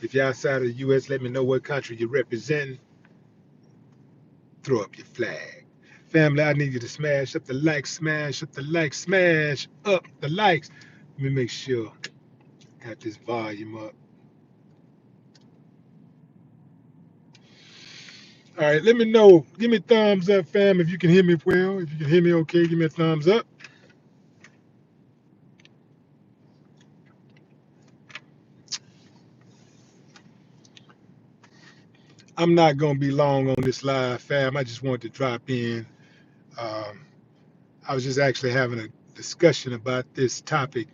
If you're outside of the U.S., let me know what country you're representing. Throw up your flag. Family, I need you to smash up the likes, smash up the likes, smash up the likes. Let me make sure I got this volume up. All right, let me know. Give me a thumbs up, fam, if you can hear me well. If you can hear me okay, give me a thumbs up. I'm not going to be long on this live, fam. I just wanted to drop in. Um, I was just actually having a discussion about this topic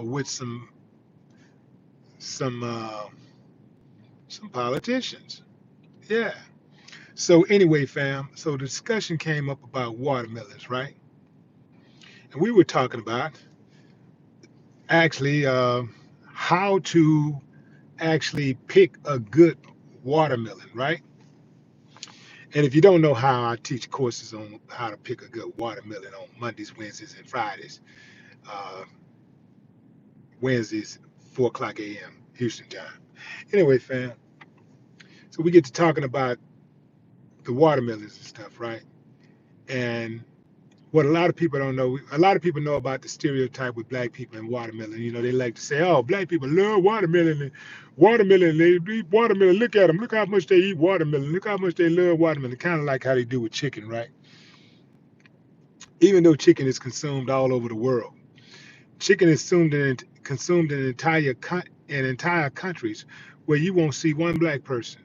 with some uh, some politicians. Yeah. So anyway, fam. So the discussion came up about watermelons, right? And we were talking about actually how to actually pick a good watermelon, right? And if you don't know how, I teach courses on how to pick a good watermelon on Mondays, Wednesdays, and Fridays. Uh, Wednesdays, 4 o'clock a.m. Houston time. Anyway, fam, so we get to talking about the watermelons and stuff, right? And what a lot of people don't know, a lot of people know about the stereotype with black people and watermelon. You know, they like to say, oh, black people love watermelon. And watermelon, they eat watermelon. Look at them. Look how much they eat watermelon. Look how much they love watermelon. Kind of like how they do with chicken, right? Even though chicken is consumed all over the world. Chicken is consumed in entire countries where you won't see one black person,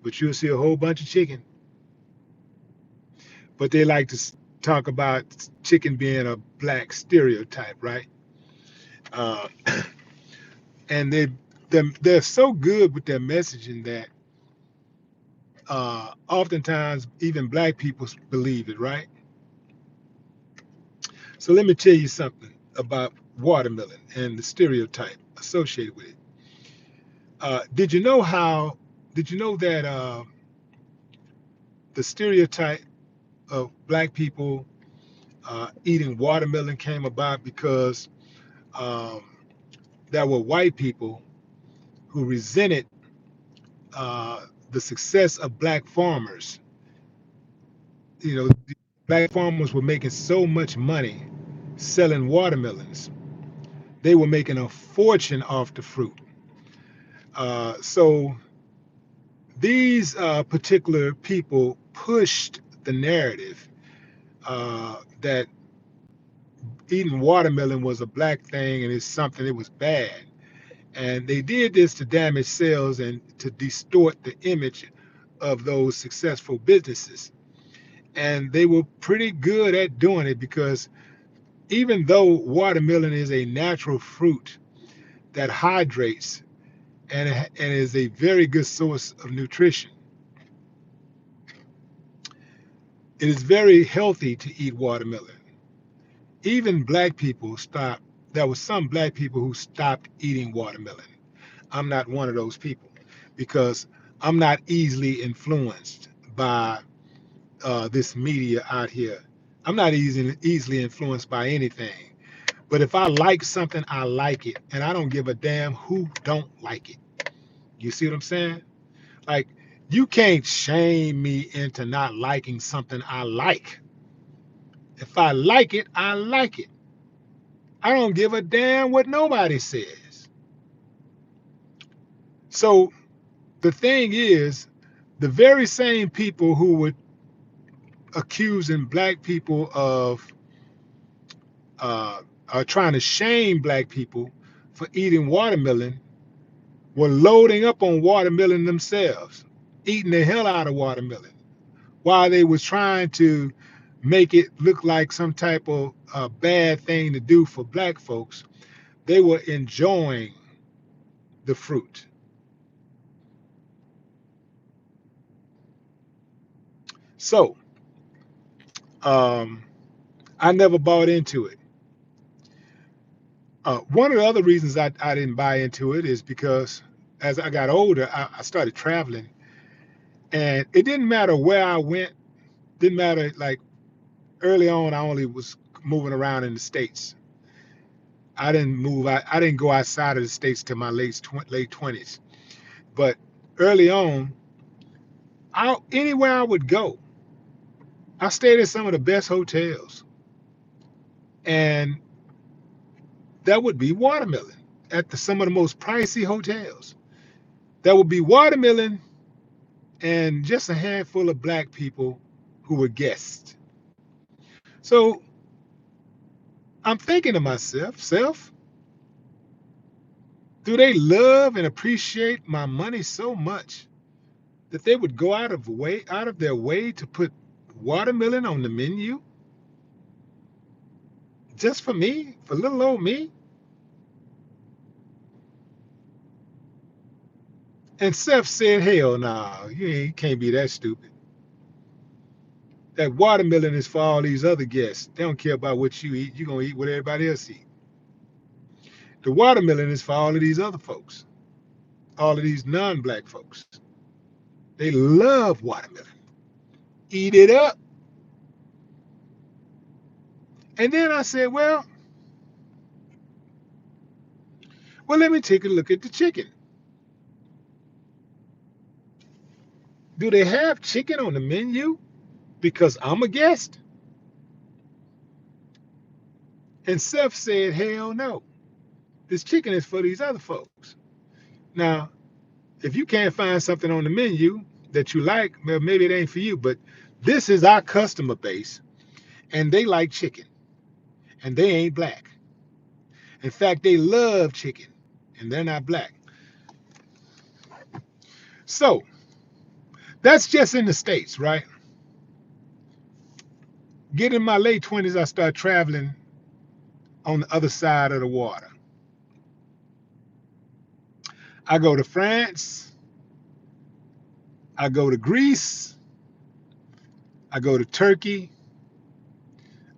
but you'll see a whole bunch of chicken. But they like to talk about chicken being a black stereotype, right? Uh, and they're so good with their messaging that oftentimes even black people believe it, right? So let me tell you something about watermelon and the stereotype associated with it. Did you know how? Did you know that the stereotype of black people eating watermelon came about because um, there were white people who resented the success of black farmers. You know, black farmers were making so much money selling watermelons. They were making a fortune off the fruit. So these particular people pushed the narrative that eating watermelon was a black thing and it's something that was bad. And they did this to damage sales and to distort the image of those successful businesses. And they were pretty good at doing it because even though watermelon is a natural fruit that hydrates and is a very good source of nutrition, it is very healthy to eat watermelon. Even black people stopped. There were some black people who stopped eating watermelon. I'm not one of those people because I'm not easily influenced by this media out here. I'm not easily influenced by anything. But if I like something, I like it, and I don't give a damn who don't like it. You see what I'm saying? Like, you can't shame me into not liking something I like. If I like it, I like it. I don't give a damn what nobody says. So the thing is, the very same people who were accusing black people of are trying to shame black people for eating watermelon were loading up on watermelon themselves, eating the hell out of watermelon, while they was trying to make it look like some type of bad thing to do for black folks. They were enjoying the fruit. So um, I never bought into it. One of the other reasons I didn't buy into it is because as I got older, I started traveling, and it didn't matter where I went. Didn't matter. Like early on, I only was moving around in the States. I didn't move. I didn't go outside of the states till my late 20s. But early on, anywhere I would go, I stayed at some of the best hotels, and that would be watermelon at some of the most pricey hotels. That would be watermelon and just a handful of black people who were guests. So I'm thinking to myself, do they love and appreciate my money so much that they would go out of their way to put watermelon on the menu just for me, for little old me? And Seth said, hell no, you can't be that stupid. That watermelon is for all these other guests. They don't care about what you eat. You're going to eat what everybody else eat. The watermelon is for all of these other folks, all of these non-black folks. They love watermelon. Eat it up. And then I said, well, let me take a look at the chicken. Do they have chicken on the menu because I'm a guest? And Seth said, hell no. This chicken is for these other folks. Now, if you can't find something on the menu that you like, well, maybe it ain't for you, but this is our customer base, and they like chicken, and they ain't black. In fact, they love chicken, and they're not black. So that's just in the States, right? Get in my late 20s, I start traveling on the other side of the water. I go to France, I go to Greece, I go to Turkey,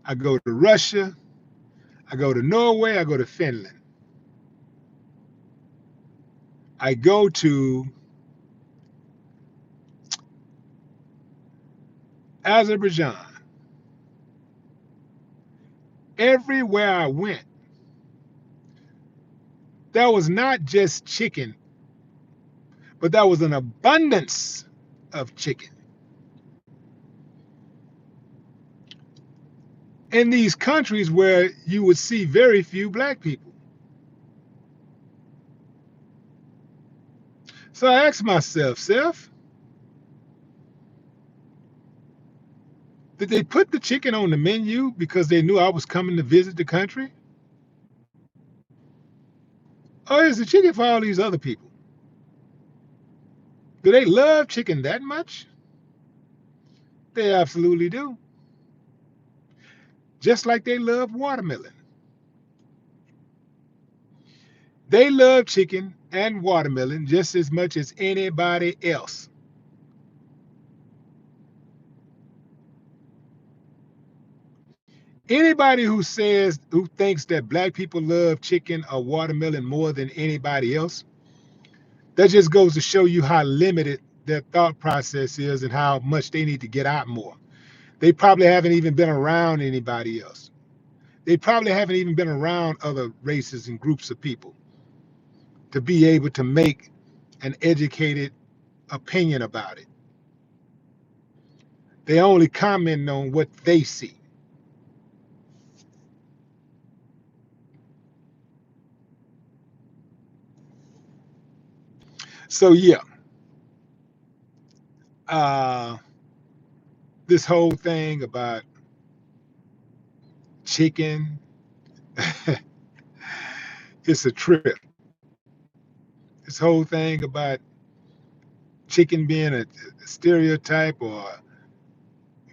I go to Russia, I go to Norway, I go to Finland. I go to Azerbaijan. Everywhere I went, there was not just chicken, but there was an abundance of chicken. In these countries where you would see very few black people. So I asked myself, Seth, did they put the chicken on the menu because they knew I was coming to visit the country? Or is the chicken for all these other people? Do they love chicken that much? They absolutely do. Just like they love watermelon. They love chicken and watermelon just as much as anybody else. Anybody who thinks that black people love chicken or watermelon more than anybody else, that just goes to show you how limited their thought process is and how much they need to get out more. They probably haven't even been around anybody else. They probably haven't even been around other races and groups of people to be able to make an educated opinion about it. They only comment on what they see. So yeah, uh, this whole thing about chicken, it's a trip. This whole thing about chicken being a stereotype or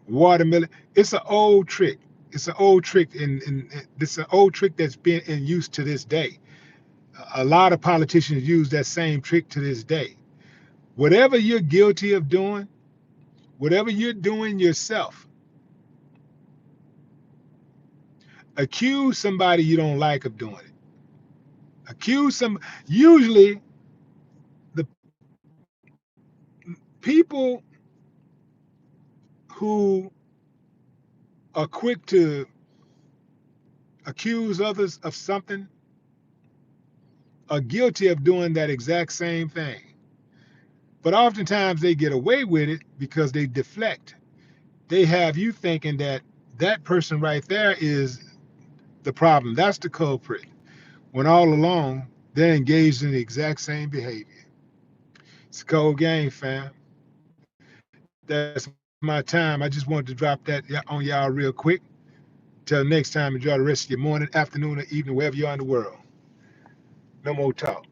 watermelon, it's an old trick. It's an old trick, and it's an old trick that's been in use to this day. A lot of politicians use that same trick to this day. Whatever you're guilty of doing, whatever you're doing yourself, accuse somebody you don't like of doing it. Usually the people who are quick to accuse others of something are guilty of doing that exact same thing. But oftentimes they get away with it because they deflect. They have you thinking that that person right there is the problem. That's the culprit. When all along they're engaged in the exact same behavior. It's a cold game, fam. That's my time. I just wanted to drop that on y'all real quick. Till next time, enjoy the rest of your morning, afternoon, or evening, wherever you are in the world. No more talk.